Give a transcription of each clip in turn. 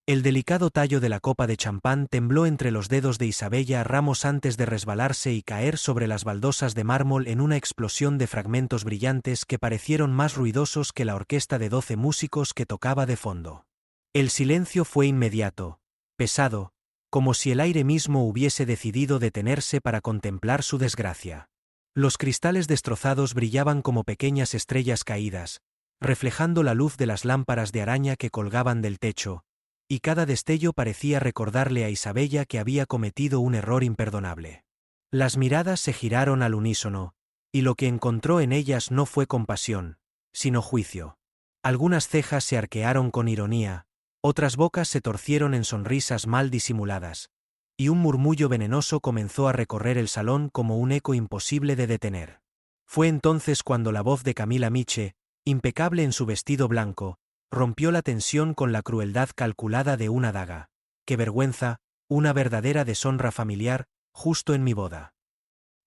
El delicado tallo de la copa de champán tembló entre los dedos de Isabella Ramos antes de resbalarse y caer sobre las baldosas de mármol en una explosión de fragmentos brillantes que parecieron más ruidosos que la orquesta de 12 músicos que tocaba de fondo. El silencio fue inmediato, pesado, como si el aire mismo hubiese decidido detenerse para contemplar su desgracia. Los cristales destrozados brillaban como pequeñas estrellas caídas, reflejando la luz de las lámparas de araña que colgaban del techo, y cada destello parecía recordarle a Isabella que había cometido un error imperdonable. Las miradas se giraron al unísono, y lo que encontró en ellas no fue compasión, sino juicio. Algunas cejas se arquearon con ironía, otras bocas se torcieron en sonrisas mal disimuladas, y un murmullo venenoso comenzó a recorrer el salón como un eco imposible de detener. Fue entonces cuando la voz de Camila Miche, impecable en su vestido blanco, rompió la tensión con la crueldad calculada de una daga. ¡Qué vergüenza, una verdadera deshonra familiar, justo en mi boda!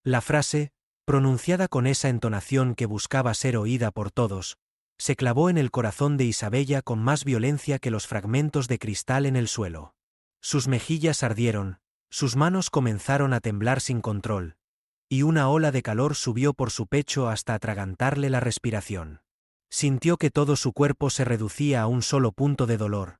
La frase, pronunciada con esa entonación que buscaba ser oída por todos, se clavó en el corazón de Isabella con más violencia que los fragmentos de cristal en el suelo. Sus mejillas ardieron, sus manos comenzaron a temblar sin control, y una ola de calor subió por su pecho hasta atragantarle la respiración. Sintió que todo su cuerpo se reducía a un solo punto de dolor,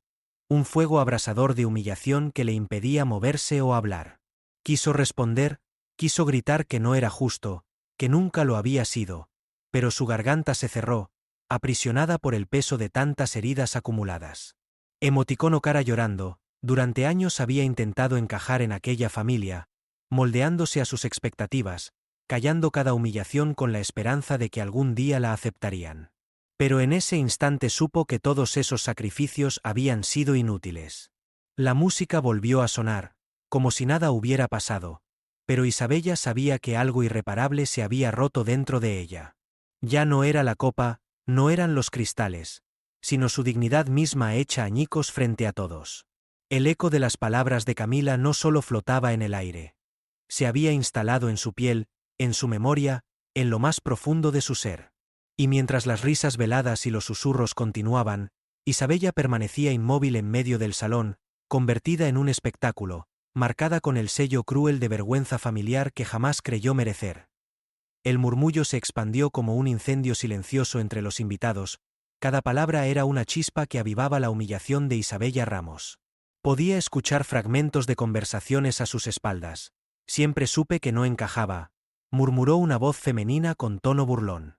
un fuego abrasador de humillación que le impedía moverse o hablar. Quiso responder, quiso gritar que no era justo, que nunca lo había sido, pero su garganta se cerró, aprisionada por el peso de tantas heridas acumuladas. Emoticono cara llorando, durante años había intentado encajar en aquella familia, moldeándose a sus expectativas, callando cada humillación con la esperanza de que algún día la aceptarían. Pero en ese instante supo que todos esos sacrificios habían sido inútiles. La música volvió a sonar, como si nada hubiera pasado, pero Isabella sabía que algo irreparable se había roto dentro de ella. Ya no era la copa, no eran los cristales, sino su dignidad misma hecha añicos frente a todos. El eco de las palabras de Camila no solo flotaba en el aire. Se había instalado en su piel, en su memoria, en lo más profundo de su ser. Y mientras las risas veladas y los susurros continuaban, Isabella permanecía inmóvil en medio del salón, convertida en un espectáculo, marcada con el sello cruel de vergüenza familiar que jamás creyó merecer. El murmullo se expandió como un incendio silencioso entre los invitados, cada palabra era una chispa que avivaba la humillación de Isabella Ramos. Podía escuchar fragmentos de conversaciones a sus espaldas. Siempre supe que no encajaba, murmuró una voz femenina con tono burlón.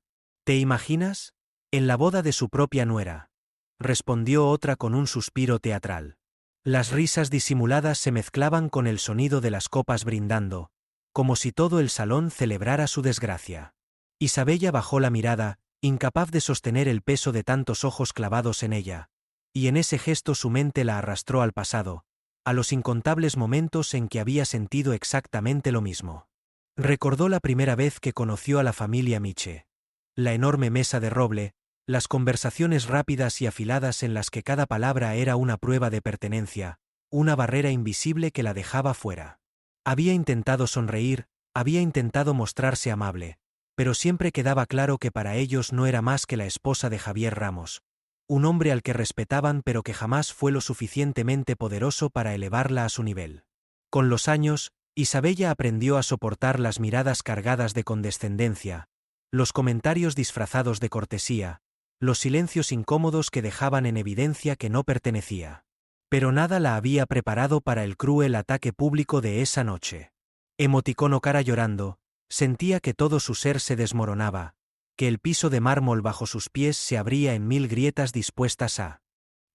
¿Te imaginas? En la boda de su propia nuera, respondió otra con un suspiro teatral. Las risas disimuladas se mezclaban con el sonido de las copas brindando, como si todo el salón celebrara su desgracia. Isabella bajó la mirada, incapaz de sostener el peso de tantos ojos clavados en ella, y en ese gesto su mente la arrastró al pasado, a los incontables momentos en que había sentido exactamente lo mismo. Recordó la primera vez que conoció a la familia Miche. La enorme mesa de roble, las conversaciones rápidas y afiladas en las que cada palabra era una prueba de pertenencia, una barrera invisible que la dejaba fuera. Había intentado sonreír, había intentado mostrarse amable, pero siempre quedaba claro que para ellos no era más que la esposa de Javier Ramos, un hombre al que respetaban pero que jamás fue lo suficientemente poderoso para elevarla a su nivel. Con los años, Isabella aprendió a soportar las miradas cargadas de condescendencia, los comentarios disfrazados de cortesía, los silencios incómodos que dejaban en evidencia que no pertenecía. Pero nada la había preparado para el cruel ataque público de esa noche. Emoticono cara llorando, sentía que todo su ser se desmoronaba, que el piso de mármol bajo sus pies se abría en 1000 grietas dispuestas a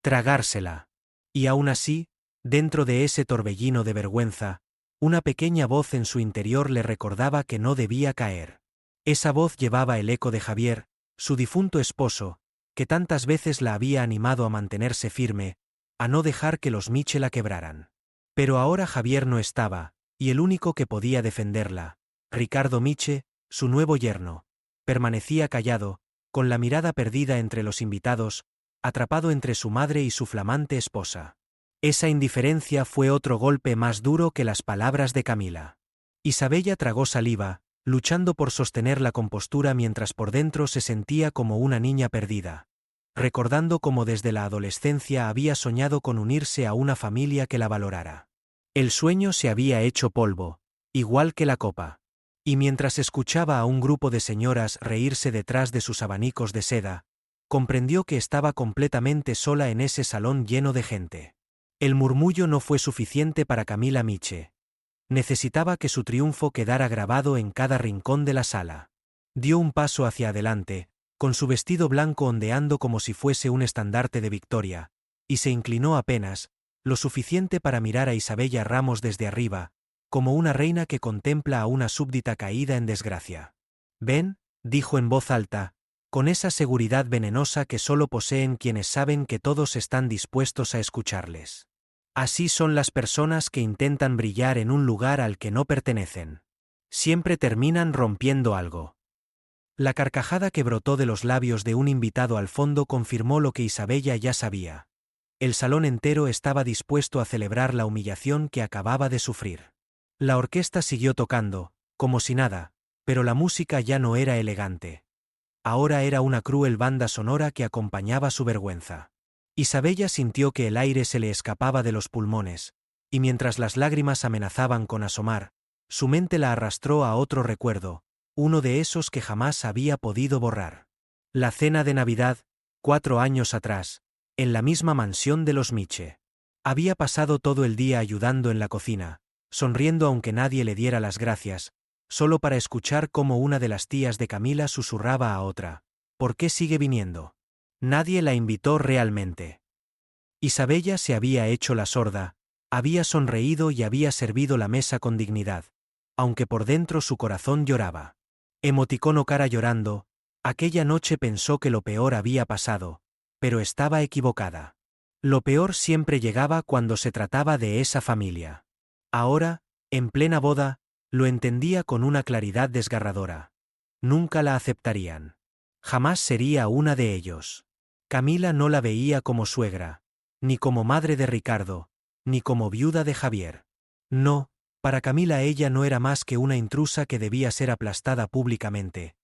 tragársela. Y aún así, dentro de ese torbellino de vergüenza, una pequeña voz en su interior le recordaba que no debía caer. Esa voz llevaba el eco de Javier, su difunto esposo, que tantas veces la había animado a mantenerse firme, a no dejar que los Miche la quebraran. Pero ahora Javier no estaba, y el único que podía defenderla, Ricardo Miche, su nuevo yerno, permanecía callado, con la mirada perdida entre los invitados, atrapado entre su madre y su flamante esposa. Esa indiferencia fue otro golpe más duro que las palabras de Camila. Isabella tragó saliva, luchando por sostener la compostura mientras por dentro se sentía como una niña perdida. recordando cómo desde la adolescencia había soñado con unirse a una familia que la valorara. El sueño se había hecho polvo, igual que la copa. Y mientras escuchaba a un grupo de señoras reírse detrás de sus abanicos de seda, comprendió que estaba completamente sola en ese salón lleno de gente. El murmullo no fue suficiente para Camila Miche. Necesitaba que su triunfo quedara grabado en cada rincón de la sala. Dio un paso hacia adelante, con su vestido blanco ondeando como si fuese un estandarte de victoria, y se inclinó apenas, lo suficiente para mirar a Isabella Ramos desde arriba, como una reina que contempla a una súbdita caída en desgracia. «Ven», dijo en voz alta, con esa seguridad venenosa que solo poseen quienes saben que todos están dispuestos a escucharles. Así son las personas que intentan brillar en un lugar al que no pertenecen. Siempre terminan rompiendo algo. La carcajada que brotó de los labios de un invitado al fondo confirmó lo que Isabella ya sabía. El salón entero estaba dispuesto a celebrar la humillación que acababa de sufrir. La orquesta siguió tocando, como si nada, pero la música ya no era elegante. Ahora era una cruel banda sonora que acompañaba su vergüenza. Isabella sintió que el aire se le escapaba de los pulmones, y mientras las lágrimas amenazaban con asomar, su mente la arrastró a otro recuerdo, uno de esos que jamás había podido borrar. La cena de Navidad, 4 años atrás, en la misma mansión de los Miche. Había pasado todo el día ayudando en la cocina, sonriendo aunque nadie le diera las gracias, solo para escuchar cómo una de las tías de Camila susurraba a otra: «¿Por qué sigue viniendo?». Nadie la invitó realmente. Isabella se había hecho la sorda, había sonreído y había servido la mesa con dignidad, aunque por dentro su corazón lloraba. Emoticono cara llorando, aquella noche pensó que lo peor había pasado, pero estaba equivocada. Lo peor siempre llegaba cuando se trataba de esa familia. Ahora, en plena boda, lo entendía con una claridad desgarradora. Nunca la aceptarían. Jamás sería una de ellos. Camila no la veía como suegra, ni como madre de Ricardo, ni como viuda de Javier. No, para Camila ella no era más que una intrusa que debía ser aplastada públicamente,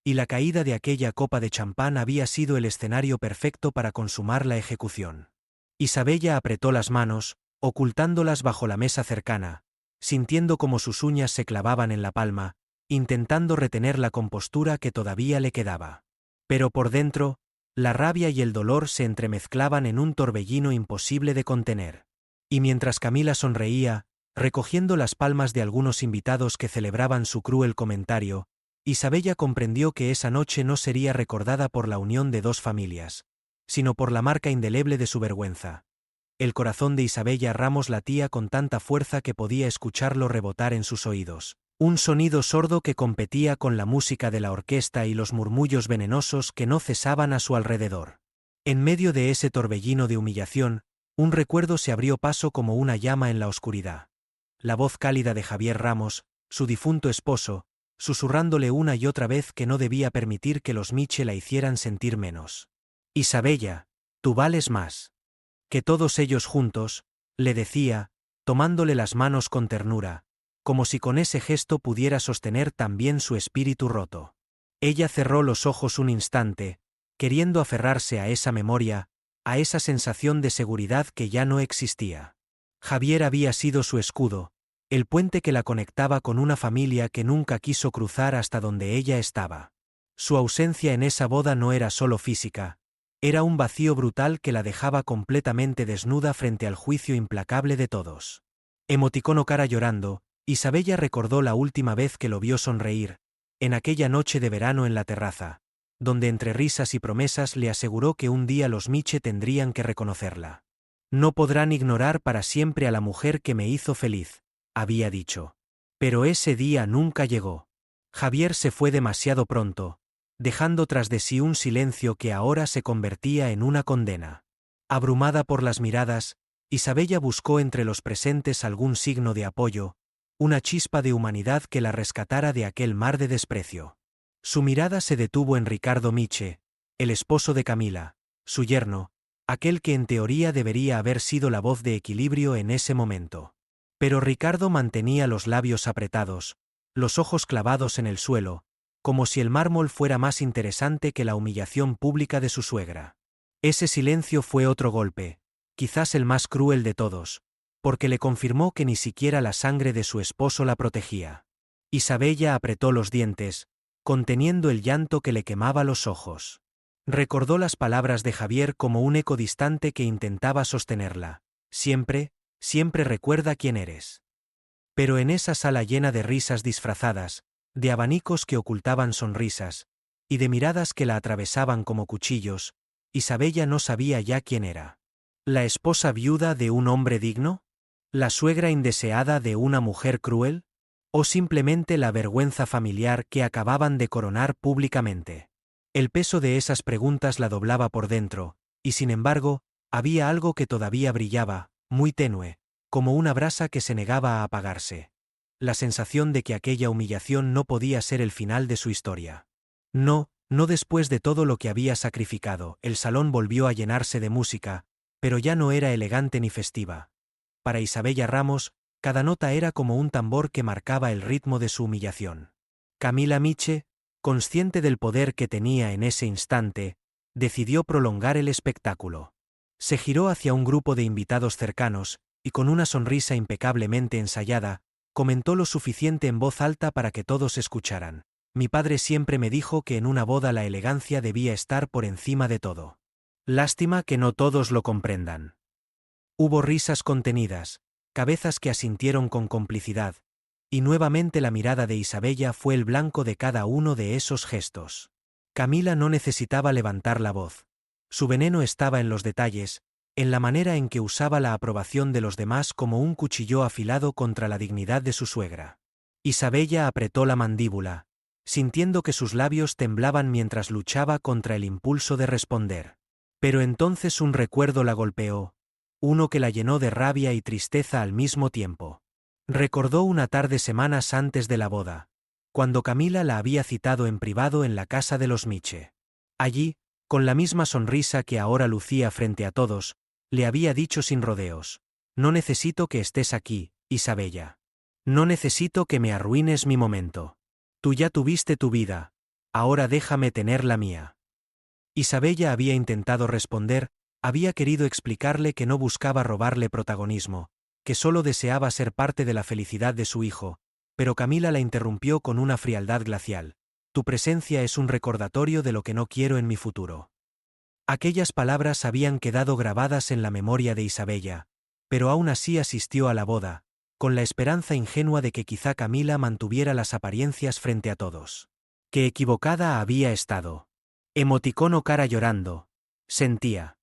y la caída de aquella copa de champán había sido el escenario perfecto para consumar la ejecución. Isabella apretó las manos, ocultándolas bajo la mesa cercana, sintiendo como sus uñas se clavaban en la palma, intentando retener la compostura que todavía le quedaba. Pero por dentro, la rabia y el dolor se entremezclaban en un torbellino imposible de contener. Y mientras Camila sonreía, recogiendo las palmas de algunos invitados que celebraban su cruel comentario, Isabella comprendió que esa noche no sería recordada por la unión de dos familias, sino por la marca indeleble de su vergüenza. El corazón de Isabella Ramos latía con tanta fuerza que podía escucharlo rebotar en sus oídos. Un sonido sordo que competía con la música de la orquesta y los murmullos venenosos que no cesaban a su alrededor. En medio de ese torbellino de humillación, un recuerdo se abrió paso como una llama en la oscuridad. La voz cálida de Javier Ramos, su difunto esposo, susurrándole una y otra vez que no debía permitir que los Miche la hicieran sentir menos. «Isabella, tú vales más que todos ellos juntos», le decía, tomándole las manos con ternura, como si con ese gesto pudiera sostener también su espíritu roto. Ella cerró los ojos un instante, queriendo aferrarse a esa memoria, a esa sensación de seguridad que ya no existía. Javier había sido su escudo, el puente que la conectaba con una familia que nunca quiso cruzar hasta donde ella estaba. Su ausencia en esa boda no era solo física, era un vacío brutal que la dejaba completamente desnuda frente al juicio implacable de todos. Emoticono cara llorando, Isabella recordó la última vez que lo vio sonreír, en aquella noche de verano en la terraza, donde entre risas y promesas le aseguró que un día los Miche tendrían que reconocerla. «No podrán ignorar para siempre a la mujer que me hizo feliz», había dicho. Pero ese día nunca llegó. Javier se fue demasiado pronto, dejando tras de sí un silencio que ahora se convertía en una condena. Abrumada por las miradas, Isabella buscó entre los presentes algún signo de apoyo, una chispa de humanidad que la rescatara de aquel mar de desprecio. Su mirada se detuvo en Ricardo Miche, el esposo de Camila, su yerno, aquel que en teoría debería haber sido la voz de equilibrio en ese momento. Pero Ricardo mantenía los labios apretados, los ojos clavados en el suelo, como si el mármol fuera más interesante que la humillación pública de su suegra. Ese silencio fue otro golpe, quizás el más cruel de todos, porque le confirmó que ni siquiera la sangre de su esposo la protegía. Isabella apretó los dientes, conteniendo el llanto que le quemaba los ojos. Recordó las palabras de Javier como un eco distante que intentaba sostenerla. Siempre, siempre recuerda quién eres. Pero en esa sala llena de risas disfrazadas, de abanicos que ocultaban sonrisas, y de miradas que la atravesaban como cuchillos, Isabella no sabía ya quién era. ¿La esposa viuda de un hombre digno? ¿La suegra indeseada de una mujer cruel? ¿O simplemente la vergüenza familiar que acababan de coronar públicamente? El peso de esas preguntas la doblaba por dentro, y sin embargo, había algo que todavía brillaba, muy tenue, como una brasa que se negaba a apagarse. La sensación de que aquella humillación no podía ser el final de su historia. No, no después de todo lo que había sacrificado. El salón volvió a llenarse de música, pero ya no era elegante ni festiva. Para Isabella Ramos, cada nota era como un tambor que marcaba el ritmo de su humillación. Camila Miche, consciente del poder que tenía en ese instante, decidió prolongar el espectáculo. Se giró hacia un grupo de invitados cercanos, y con una sonrisa impecablemente ensayada, comentó lo suficiente en voz alta para que todos escucharan. Mi padre siempre me dijo que en una boda la elegancia debía estar por encima de todo. Lástima que no todos lo comprendan. Hubo risas contenidas, cabezas que asintieron con complicidad, y nuevamente la mirada de Isabella fue el blanco de cada uno de esos gestos. Camila no necesitaba levantar la voz. Su veneno estaba en los detalles, en la manera en que usaba la aprobación de los demás como un cuchillo afilado contra la dignidad de su suegra. Isabella apretó la mandíbula, sintiendo que sus labios temblaban mientras luchaba contra el impulso de responder. Pero entonces un recuerdo la golpeó, uno que la llenó de rabia y tristeza al mismo tiempo. Recordó una tarde semanas antes de la boda, cuando Camila la había citado en privado en la casa de los Miche. Allí, con la misma sonrisa que ahora lucía frente a todos, le había dicho sin rodeos: no necesito que estés aquí, Isabella. No necesito que me arruines mi momento. Tú ya tuviste tu vida, ahora déjame tener la mía. Isabella había intentado responder, había querido explicarle que no buscaba robarle protagonismo, que solo deseaba ser parte de la felicidad de su hijo, pero Camila la interrumpió con una frialdad glacial. Tu presencia es un recordatorio de lo que no quiero en mi futuro. Aquellas palabras habían quedado grabadas en la memoria de Isabella, pero aún así asistió a la boda, con la esperanza ingenua de que quizá Camila mantuviera las apariencias frente a todos. Qué equivocada había estado. Emoticono cara llorando. Sentía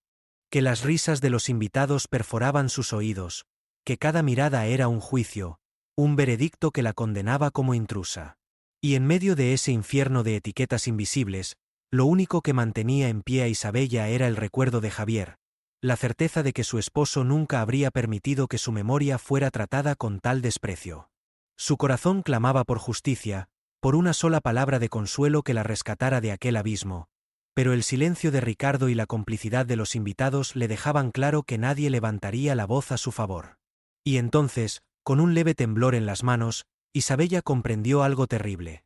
que las risas de los invitados perforaban sus oídos, que cada mirada era un juicio, un veredicto que la condenaba como intrusa. Y en medio de ese infierno de etiquetas invisibles, lo único que mantenía en pie a Isabella era el recuerdo de Javier, la certeza de que su esposo nunca habría permitido que su memoria fuera tratada con tal desprecio. Su corazón clamaba por justicia, por una sola palabra de consuelo que la rescatara de aquel abismo, pero el silencio de Ricardo y la complicidad de los invitados le dejaban claro que nadie levantaría la voz a su favor. Y entonces, con un leve temblor en las manos, Isabella comprendió algo terrible.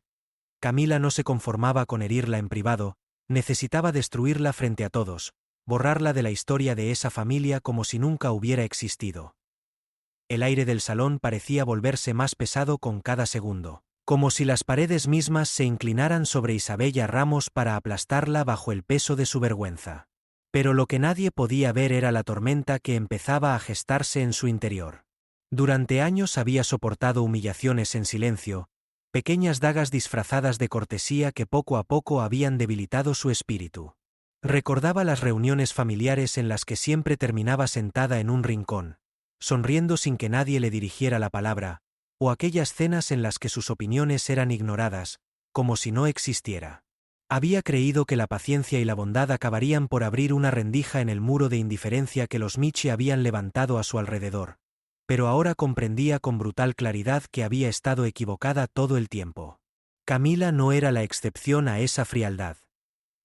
Camila no se conformaba con herirla en privado, necesitaba destruirla frente a todos, borrarla de la historia de esa familia como si nunca hubiera existido. El aire del salón parecía volverse más pesado con cada segundo, como si las paredes mismas se inclinaran sobre Isabella Ramos para aplastarla bajo el peso de su vergüenza. Pero lo que nadie podía ver era la tormenta que empezaba a gestarse en su interior. Durante años había soportado humillaciones en silencio, pequeñas dagas disfrazadas de cortesía que poco a poco habían debilitado su espíritu. Recordaba las reuniones familiares en las que siempre terminaba sentada en un rincón, sonriendo sin que nadie le dirigiera la palabra, o aquellas cenas en las que sus opiniones eran ignoradas, como si no existiera. Había creído que la paciencia y la bondad acabarían por abrir una rendija en el muro de indiferencia que los Miche habían levantado a su alrededor, pero ahora comprendía con brutal claridad que había estado equivocada todo el tiempo. Camila no era la excepción a esa frialdad.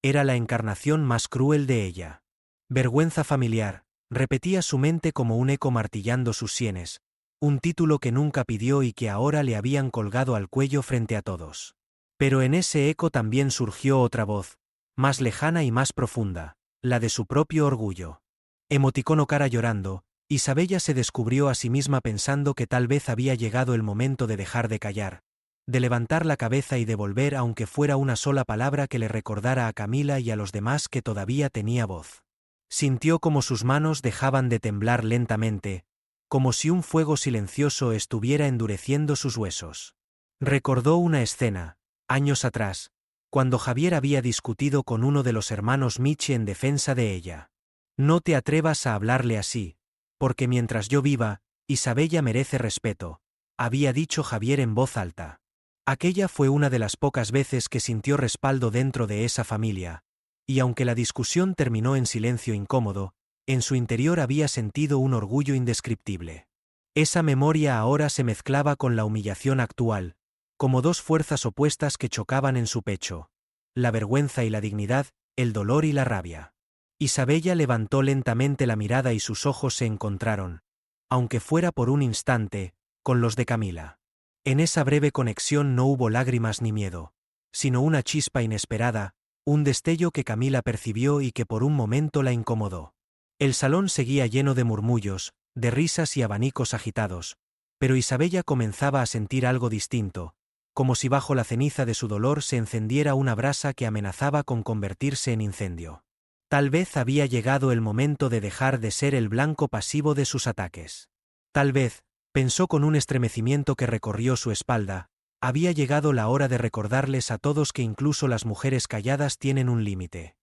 Era la encarnación más cruel de ella. Vergüenza familiar, repetía su mente como un eco martillando sus sienes, un título que nunca pidió y que ahora le habían colgado al cuello frente a todos. Pero en ese eco también surgió otra voz, más lejana y más profunda. la de su propio orgullo. Emoticono cara llorando, Isabella se descubrió a sí misma pensando que tal vez había llegado el momento de dejar de callar, de levantar la cabeza y devolver aunque fuera una sola palabra que le recordara a Camila y a los demás que todavía tenía voz. Sintió como sus manos dejaban de temblar lentamente, como si un fuego silencioso estuviera endureciendo sus huesos. Recordó una escena, años atrás, cuando Javier había discutido con uno de los hermanos Miche en defensa de ella. No te atrevas a hablarle así, porque mientras yo viva, Isabella merece respeto, había dicho Javier en voz alta. Aquella fue una de las pocas veces que sintió respaldo dentro de esa familia, y aunque la discusión terminó en silencio incómodo, en su interior había sentido un orgullo indescriptible. Esa memoria ahora se mezclaba con la humillación actual, como dos fuerzas opuestas que chocaban en su pecho, la vergüenza y la dignidad, el dolor y la rabia. Isabella levantó lentamente la mirada y sus ojos se encontraron, aunque fuera por un instante, con los de Camila. En esa breve conexión no hubo lágrimas ni miedo, sino una chispa inesperada, un destello que Camila percibió y que por un momento la incomodó. El salón seguía lleno de murmullos, de risas y abanicos agitados, pero Isabella comenzaba a sentir algo distinto, como si bajo la ceniza de su dolor se encendiera una brasa que amenazaba con convertirse en incendio. Tal vez había llegado el momento de dejar de ser el blanco pasivo de sus ataques. Tal vez, pensó con un estremecimiento que recorrió su espalda, había llegado la hora de recordarles a todos que incluso las mujeres calladas tienen un límite.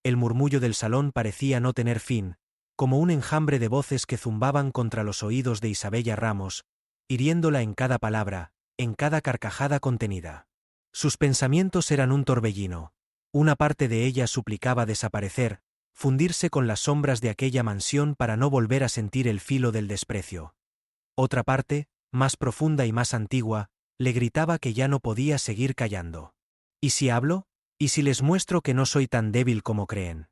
El murmullo del salón parecía no tener fin, como un enjambre de voces que zumbaban contra los oídos de Isabella Ramos, hiriéndola en cada palabra, en cada carcajada contenida. Sus pensamientos eran un torbellino. Una parte de ella suplicaba desaparecer, fundirse con las sombras de aquella mansión para no volver a sentir el filo del desprecio. Otra parte, más profunda y más antigua, le gritaba que ya no podía seguir callando. ¿Y si hablo? ¿Y si les muestro que no soy tan débil como creen?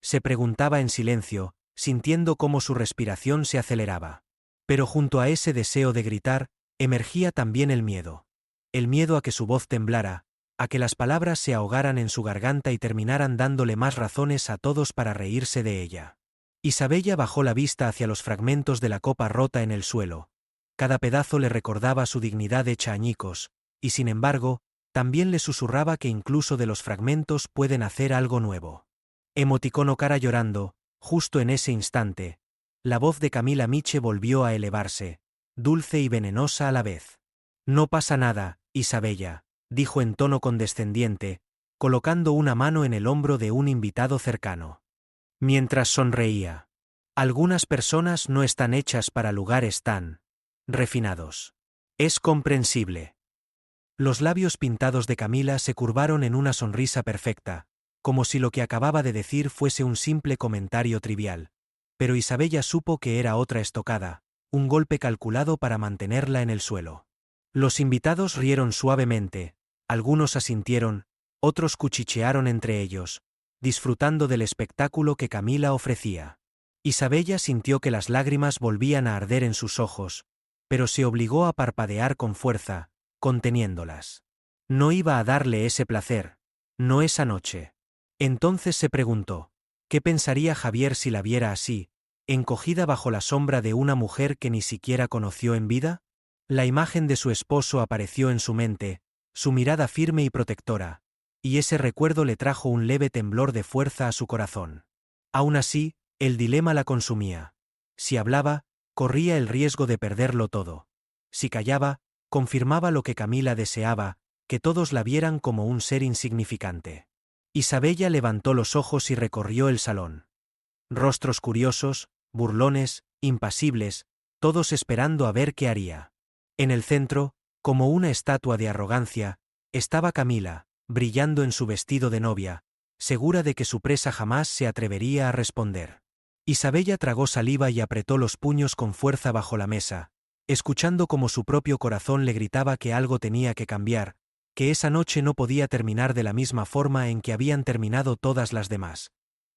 Se preguntaba en silencio, sintiendo cómo su respiración se aceleraba. Pero junto a ese deseo de gritar, emergía también el miedo. El miedo a que su voz temblara, a que las palabras se ahogaran en su garganta y terminaran dándole más razones a todos para reírse de ella. Isabella bajó la vista hacia los fragmentos de la copa rota en el suelo. Cada pedazo le recordaba su dignidad hecha añicos, y sin embargo, también le susurraba que incluso de los fragmentos pueden hacer algo nuevo. Emoticono cara llorando, justo en ese instante, la voz de Camila Miche volvió a elevarse, dulce y venenosa a la vez. No pasa nada, Isabella, dijo en tono condescendiente, colocando una mano en el hombro de un invitado cercano. Mientras sonreía. Algunas personas no están hechas para lugares tan refinados. Es comprensible. Los labios pintados de Camila se curvaron en una sonrisa perfecta, como si lo que acababa de decir fuese un simple comentario trivial. Pero Isabella supo que era otra estocada, un golpe calculado para mantenerla en el suelo. Los invitados rieron suavemente, algunos asintieron, otros cuchichearon entre ellos, disfrutando del espectáculo que Camila ofrecía. Isabella sintió que las lágrimas volvían a arder en sus ojos, pero se obligó a parpadear con fuerza, conteniéndolas. No iba a darle ese placer, no esa noche. Entonces se preguntó, ¿qué pensaría Javier si la viera así, encogida bajo la sombra de una mujer que ni siquiera conoció en vida? La imagen de su esposo apareció en su mente, su mirada firme y protectora, y ese recuerdo le trajo un leve temblor de fuerza a su corazón. Aún así, el dilema la consumía. Si hablaba, corría el riesgo de perderlo todo. Si callaba, confirmaba lo que Camila deseaba, que todos la vieran como un ser insignificante. Isabella levantó los ojos y recorrió el salón. Rostros curiosos, burlones, impasibles, todos esperando a ver qué haría. En el centro, como una estatua de arrogancia, estaba Camila, brillando en su vestido de novia, segura de que su presa jamás se atrevería a responder. Isabella tragó saliva y apretó los puños con fuerza bajo la mesa, escuchando como su propio corazón le gritaba que algo tenía que cambiar, que esa noche no podía terminar de la misma forma en que habían terminado todas las demás,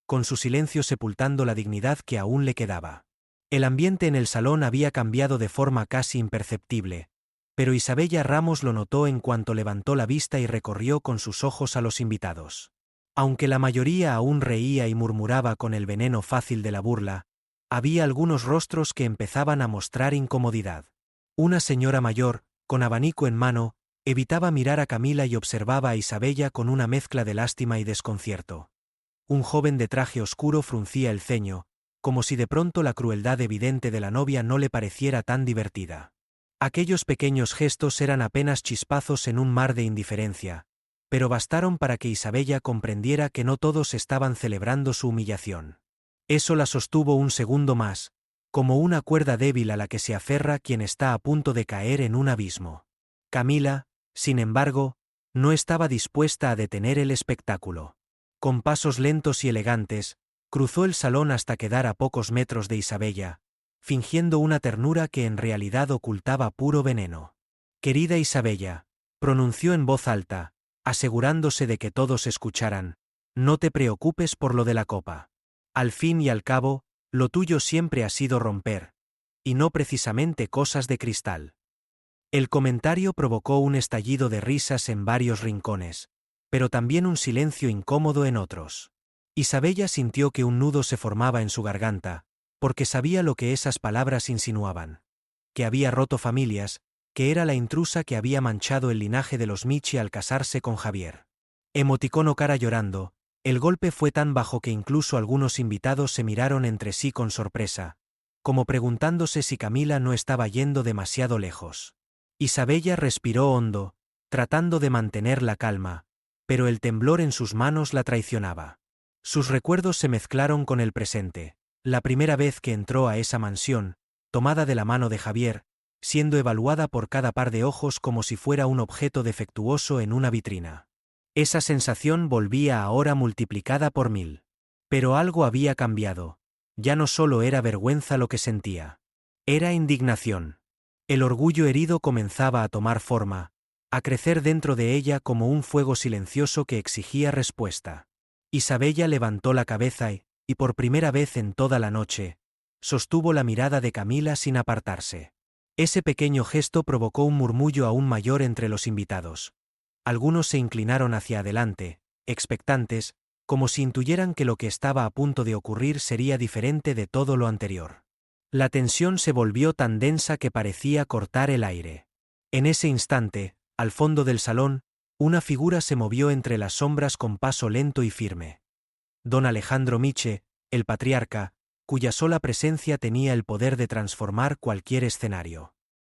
con su silencio sepultando la dignidad que aún le quedaba. El ambiente en el salón había cambiado de forma casi imperceptible, pero Isabella Ramos lo notó en cuanto levantó la vista y recorrió con sus ojos a los invitados. Aunque la mayoría aún reía y murmuraba con el veneno fácil de la burla, había algunos rostros que empezaban a mostrar incomodidad. Una señora mayor, con abanico en mano, evitaba mirar a Camila y observaba a Isabella con una mezcla de lástima y desconcierto. Un joven de traje oscuro fruncía el ceño, como si de pronto la crueldad evidente de la novia no le pareciera tan divertida. Aquellos pequeños gestos eran apenas chispazos en un mar de indiferencia, pero bastaron para que Isabella comprendiera que no todos estaban celebrando su humillación. Eso la sostuvo un segundo más, como una cuerda débil a la que se aferra quien está a punto de caer en un abismo. Camila, sin embargo, no estaba dispuesta a detener el espectáculo. Con pasos lentos y elegantes, cruzó el salón hasta quedar a pocos metros de Isabella, fingiendo una ternura que en realidad ocultaba puro veneno. «Querida Isabella», pronunció en voz alta, asegurándose de que todos escucharan, «no te preocupes por lo de la copa. Al fin y al cabo, lo tuyo siempre ha sido romper, y no precisamente cosas de cristal». El comentario provocó un estallido de risas en varios rincones, pero también un silencio incómodo en otros. Isabella sintió que un nudo se formaba en su garganta, porque sabía lo que esas palabras insinuaban. Que había roto familias, que era la intrusa que había manchado el linaje de los Michi al casarse con Javier. Emoticono cara llorando, el golpe fue tan bajo que incluso algunos invitados se miraron entre sí con sorpresa, como preguntándose si Camila no estaba yendo demasiado lejos. Isabella respiró hondo, tratando de mantener la calma, pero el temblor en sus manos la traicionaba. Sus recuerdos se mezclaron con el presente, la primera vez que entró a esa mansión, tomada de la mano de Javier, siendo evaluada por cada par de ojos como si fuera un objeto defectuoso en una vitrina. Esa sensación volvía ahora multiplicada por 1000. Pero algo había cambiado. Ya no solo era vergüenza lo que sentía. Era indignación. El orgullo herido comenzaba a tomar forma, a crecer dentro de ella como un fuego silencioso que exigía respuesta. Isabella levantó la cabeza y por primera vez en toda la noche, sostuvo la mirada de Camila sin apartarse. Ese pequeño gesto provocó un murmullo aún mayor entre los invitados. Algunos se inclinaron hacia adelante, expectantes, como si intuyeran que lo que estaba a punto de ocurrir sería diferente de todo lo anterior. La tensión se volvió tan densa que parecía cortar el aire. En ese instante, al fondo del salón, una figura se movió entre las sombras con paso lento y firme. Don Alejandro Miche, el patriarca, cuya sola presencia tenía el poder de transformar cualquier escenario.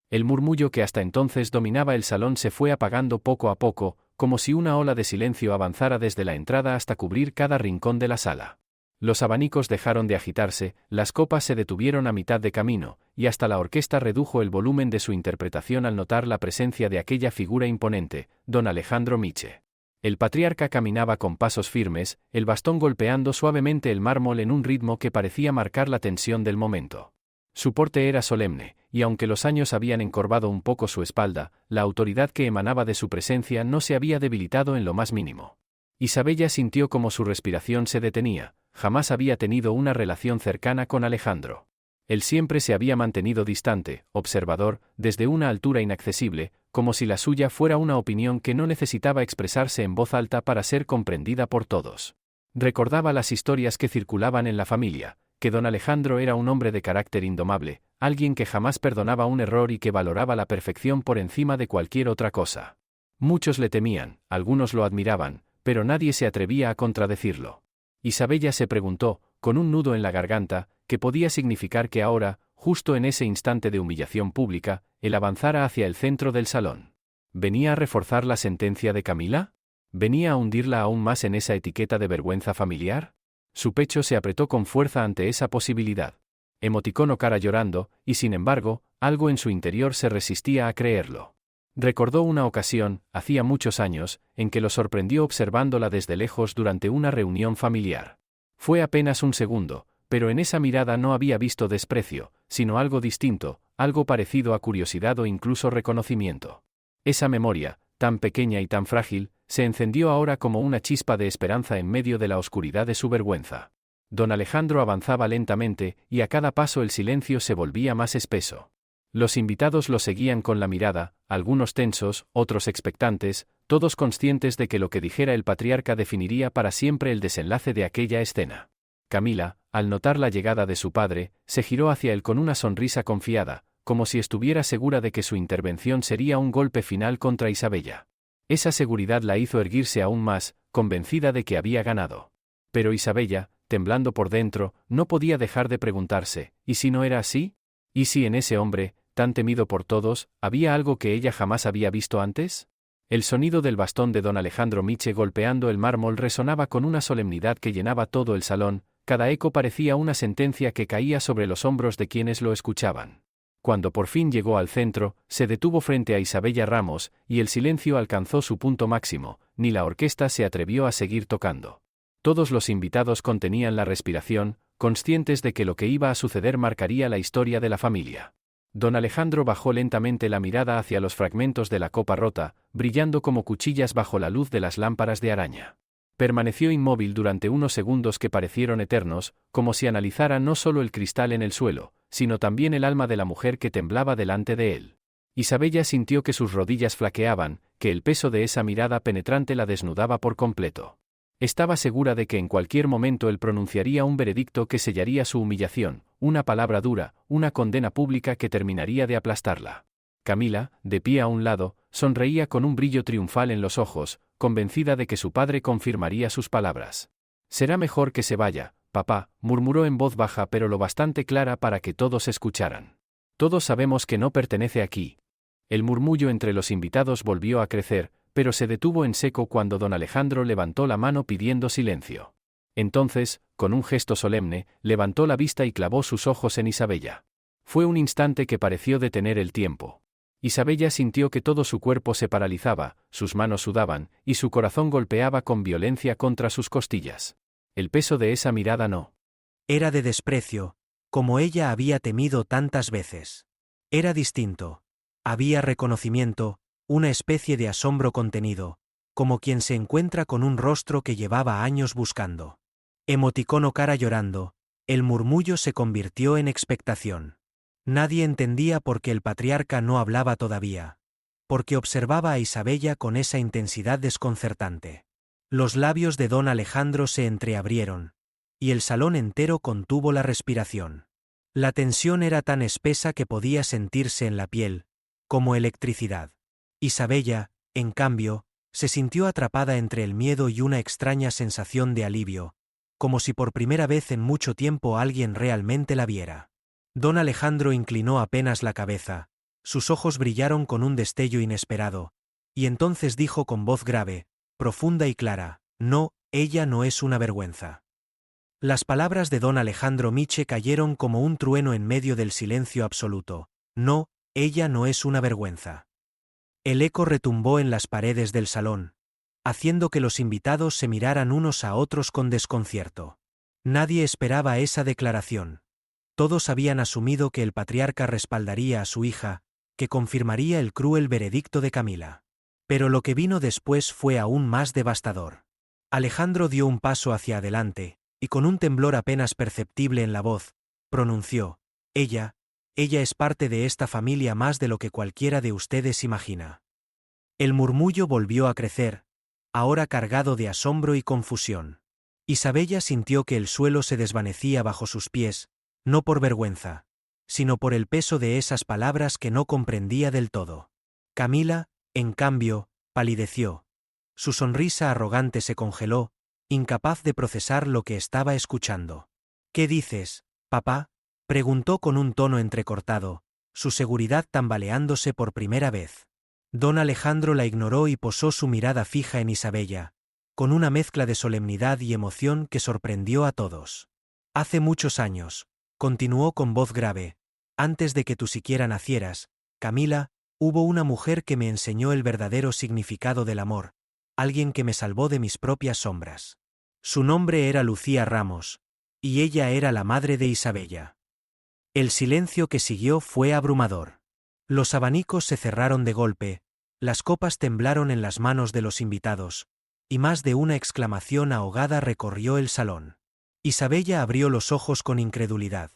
El murmullo que hasta entonces dominaba el salón se fue apagando poco a poco, como si una ola de silencio avanzara desde la entrada hasta cubrir cada rincón de la sala. Los abanicos dejaron de agitarse, las copas se detuvieron a mitad de camino, y hasta la orquesta redujo el volumen de su interpretación al notar la presencia de aquella figura imponente, don Alejandro Miche. El patriarca caminaba con pasos firmes, el bastón golpeando suavemente el mármol en un ritmo que parecía marcar la tensión del momento. Su porte era solemne, y aunque los años habían encorvado un poco su espalda, la autoridad que emanaba de su presencia no se había debilitado en lo más mínimo. Isabella sintió como su respiración se detenía. Jamás había tenido una relación cercana con Alejandro. Él siempre se había mantenido distante, observador, desde una altura inaccesible, como si la suya fuera una opinión que no necesitaba expresarse en voz alta para ser comprendida por todos. Recordaba las historias que circulaban en la familia, que don Alejandro era un hombre de carácter indomable, alguien que jamás perdonaba un error y que valoraba la perfección por encima de cualquier otra cosa. Muchos le temían, algunos lo admiraban, pero nadie se atrevía a contradecirlo. Isabella se preguntó, con un nudo en la garganta, qué podía significar que ahora, justo en ese instante de humillación pública, él avanzara hacia el centro del salón. ¿Venía a reforzar la sentencia de Camila? ¿Venía a hundirla aún más en esa etiqueta de vergüenza familiar? Su pecho se apretó con fuerza ante esa posibilidad. Emoticono cara llorando, y sin embargo, algo en su interior se resistía a creerlo. Recordó una ocasión, hacía muchos años, en que lo sorprendió observándola desde lejos durante una reunión familiar. Fue apenas un segundo, pero en esa mirada no había visto desprecio, sino algo distinto, algo parecido a curiosidad o incluso reconocimiento. Esa memoria, tan pequeña y tan frágil, se encendió ahora como una chispa de esperanza en medio de la oscuridad de su vergüenza. Don Alejandro avanzaba lentamente, y a cada paso el silencio se volvía más espeso. Los invitados lo seguían con la mirada, algunos tensos, otros expectantes, todos conscientes de que lo que dijera el patriarca definiría para siempre el desenlace de aquella escena. Camila, al notar la llegada de su padre, se giró hacia él con una sonrisa confiada, como si estuviera segura de que su intervención sería un golpe final contra Isabella. Esa seguridad la hizo erguirse aún más, convencida de que había ganado. Pero Isabella, temblando por dentro, no podía dejar de preguntarse, ¿y si no era así? ¿Y si en ese hombre, tan temido por todos, había algo que ella jamás había visto antes? El sonido del bastón de don Alejandro Miche golpeando el mármol resonaba con una solemnidad que llenaba todo el salón, cada eco parecía una sentencia que caía sobre los hombros de quienes lo escuchaban. Cuando por fin llegó al centro, se detuvo frente a Isabella Ramos, y el silencio alcanzó su punto máximo, ni la orquesta se atrevió a seguir tocando. Todos los invitados contenían la respiración, conscientes de que lo que iba a suceder marcaría la historia de la familia. Don Alejandro bajó lentamente la mirada hacia los fragmentos de la copa rota, brillando como cuchillas bajo la luz de las lámparas de araña. Permaneció inmóvil durante unos segundos que parecieron eternos, como si analizara no solo el cristal en el suelo, sino también el alma de la mujer que temblaba delante de él. Isabella sintió que sus rodillas flaqueaban, que el peso de esa mirada penetrante la desnudaba por completo. Estaba segura de que en cualquier momento él pronunciaría un veredicto que sellaría su humillación, una palabra dura, una condena pública que terminaría de aplastarla. Camila, de pie a un lado, sonreía con un brillo triunfal en los ojos, convencida de que su padre confirmaría sus palabras. «Será mejor que se vaya, papá», murmuró en voz baja pero lo bastante clara para que todos escucharan. «Todos sabemos que no pertenece aquí». El murmullo entre los invitados volvió a crecer, pero se detuvo en seco cuando don Alejandro levantó la mano pidiendo silencio. Entonces, con un gesto solemne, levantó la vista y clavó sus ojos en Isabella. Fue un instante que pareció detener el tiempo. Isabella sintió que todo su cuerpo se paralizaba, sus manos sudaban, y su corazón golpeaba con violencia contra sus costillas. El peso de esa mirada no era de desprecio, como ella había temido tantas veces. Era distinto. Había reconocimiento, una especie de asombro contenido, como quien se encuentra con un rostro que llevaba años buscando. Emoticono cara llorando, el murmullo se convirtió en expectación. Nadie entendía por qué el patriarca no hablaba todavía, porque observaba a Isabella con esa intensidad desconcertante. Los labios de don Alejandro se entreabrieron, y el salón entero contuvo la respiración. La tensión era tan espesa que podía sentirse en la piel, como electricidad. Isabella, en cambio, se sintió atrapada entre el miedo y una extraña sensación de alivio, como si por primera vez en mucho tiempo alguien realmente la viera. Don Alejandro inclinó apenas la cabeza, sus ojos brillaron con un destello inesperado, y entonces dijo con voz grave, profunda y clara, «No, ella no es una vergüenza». Las palabras de don Alejandro Miche cayeron como un trueno en medio del silencio absoluto. «No, ella no es una vergüenza». El eco retumbó en las paredes del salón, haciendo que los invitados se miraran unos a otros con desconcierto. Nadie esperaba esa declaración. Todos habían asumido que el patriarca respaldaría a su hija, que confirmaría el cruel veredicto de Camila. Pero lo que vino después fue aún más devastador. Alejandro dio un paso hacia adelante, y con un temblor apenas perceptible en la voz, pronunció, «Ella es parte de esta familia más de lo que cualquiera de ustedes imagina». El murmullo volvió a crecer, ahora cargado de asombro y confusión. Isabella sintió que el suelo se desvanecía bajo sus pies, no por vergüenza, sino por el peso de esas palabras que no comprendía del todo. Camila, en cambio, palideció. Su sonrisa arrogante se congeló, incapaz de procesar lo que estaba escuchando. «¿Qué dices, papá?», preguntó con un tono entrecortado, su seguridad tambaleándose por primera vez. Don Alejandro la ignoró y posó su mirada fija en Isabella, con una mezcla de solemnidad y emoción que sorprendió a todos. «Hace muchos años», continuó con voz grave, «antes de que tú siquiera nacieras, Camila, hubo una mujer que me enseñó el verdadero significado del amor, alguien que me salvó de mis propias sombras. Su nombre era Lucía Ramos, y ella era la madre de Isabella». El silencio que siguió fue abrumador. Los abanicos se cerraron de golpe, las copas temblaron en las manos de los invitados, y más de una exclamación ahogada recorrió el salón. Isabella abrió los ojos con incredulidad.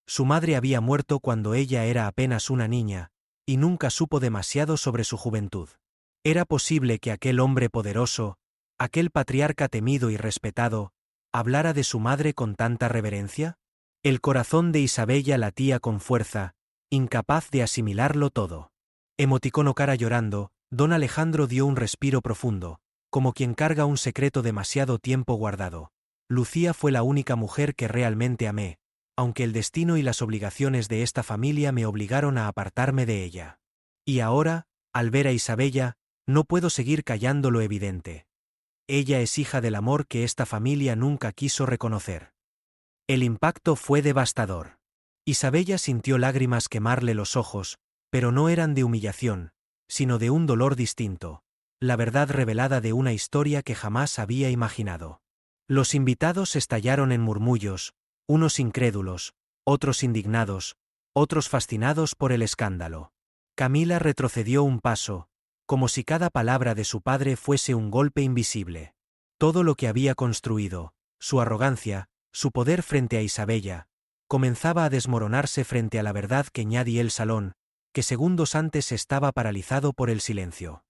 Su madre había muerto cuando ella era apenas una niña, y nunca supo demasiado sobre su juventud. ¿Era posible que aquel hombre poderoso, aquel patriarca temido y respetado, hablara de su madre con tanta reverencia? El corazón de Isabella latía con fuerza, incapaz de asimilarlo todo. Emoticono cara llorando, don Alejandro dio un respiro profundo, como quien carga un secreto demasiado tiempo guardado. Lucía fue la única mujer que realmente amé, aunque el destino y las obligaciones de esta familia me obligaron a apartarme de ella. Y ahora, al ver a Isabella, no puedo seguir callando lo evidente. Ella es hija del amor que esta familia nunca quiso reconocer. El impacto fue devastador. Isabella sintió lágrimas quemarle los ojos, pero no eran de humillación, sino de un dolor distinto, la verdad revelada de una historia que jamás había imaginado. Los invitados estallaron en murmullos, unos incrédulos, otros indignados, otros fascinados por el escándalo. Camila retrocedió un paso, como si cada palabra de su padre fuese un golpe invisible. Todo lo que había construido, su arrogancia, su poder frente a Isabella, comenzaba a desmoronarse frente a la verdad que añadía el salón, que segundos antes estaba paralizado por el silencio.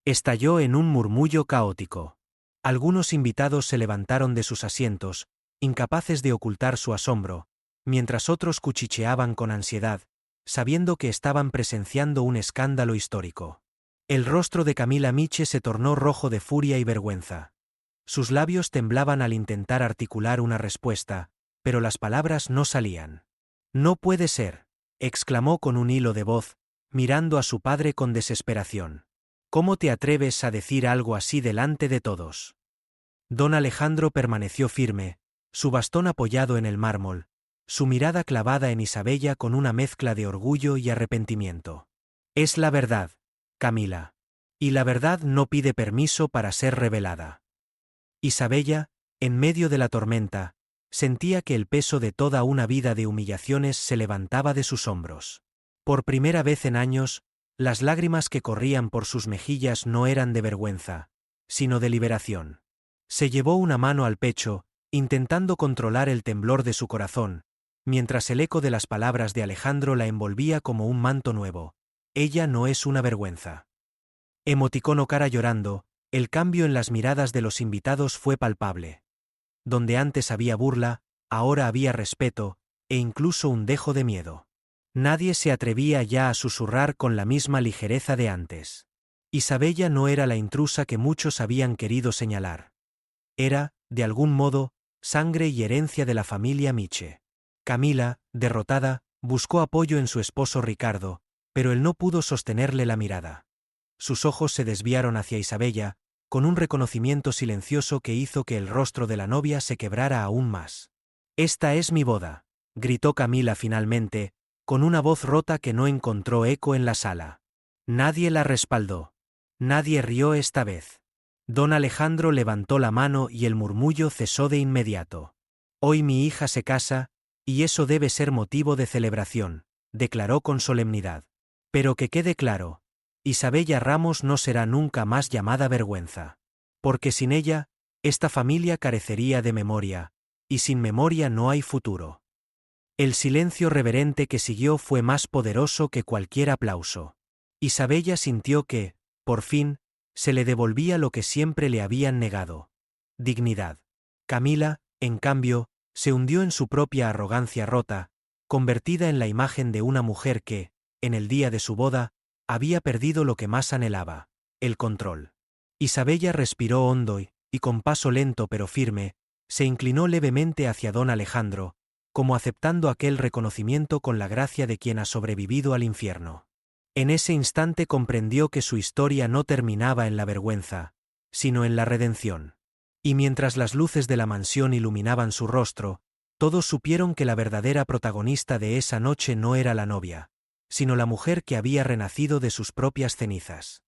Estalló en un murmullo caótico. Algunos invitados se levantaron de sus asientos, incapaces de ocultar su asombro, mientras otros cuchicheaban con ansiedad, sabiendo que estaban presenciando un escándalo histórico. El rostro de Camila Miche se tornó rojo de furia y vergüenza. Sus labios temblaban al intentar articular una respuesta, pero las palabras no salían. «No puede ser», exclamó con un hilo de voz, mirando a su padre con desesperación. «¿Cómo te atreves a decir algo así delante de todos?» Don Alejandro permaneció firme, su bastón apoyado en el mármol, su mirada clavada en Isabella con una mezcla de orgullo y arrepentimiento. «Es la verdad, Camila. Y la verdad no pide permiso para ser revelada». Isabella, en medio de la tormenta, sentía que el peso de toda una vida de humillaciones se levantaba de sus hombros. Por primera vez en años, las lágrimas que corrían por sus mejillas no eran de vergüenza, sino de liberación. Se llevó una mano al pecho, intentando controlar el temblor de su corazón, mientras el eco de las palabras de Alejandro la envolvía como un manto nuevo. «Ella no es una vergüenza». Emoticono cara llorando, el cambio en las miradas de los invitados fue palpable. Donde antes había burla, ahora había respeto, e incluso un dejo de miedo. Nadie se atrevía ya a susurrar con la misma ligereza de antes. Isabella no era la intrusa que muchos habían querido señalar. Era, de algún modo, sangre y herencia de la familia Miche. Camila, derrotada, buscó apoyo en su esposo Ricardo, pero él no pudo sostenerle la mirada. Sus ojos se desviaron hacia Isabella, con un reconocimiento silencioso que hizo que el rostro de la novia se quebrara aún más. «Esta es mi boda», gritó Camila finalmente, con una voz rota que no encontró eco en la sala. Nadie la respaldó. Nadie rió esta vez. Don Alejandro levantó la mano y el murmullo cesó de inmediato. «Hoy mi hija se casa, y eso debe ser motivo de celebración», declaró con solemnidad. «Pero que quede claro, Isabella Ramos no será nunca más llamada vergüenza. Porque sin ella, esta familia carecería de memoria, y sin memoria no hay futuro». El silencio reverente que siguió fue más poderoso que cualquier aplauso. Isabella sintió que, por fin, se le devolvía lo que siempre le habían negado: dignidad. Camila, en cambio, se hundió en su propia arrogancia rota, convertida en la imagen de una mujer que, en el día de su boda, había perdido lo que más anhelaba: el control. Isabella respiró hondo y con paso lento pero firme, se inclinó levemente hacia don Alejandro, como aceptando aquel reconocimiento con la gracia de quien ha sobrevivido al infierno. En ese instante comprendió que su historia no terminaba en la vergüenza, sino en la redención. Y mientras las luces de la mansión iluminaban su rostro, todos supieron que la verdadera protagonista de esa noche no era la novia, sino la mujer que había renacido de sus propias cenizas.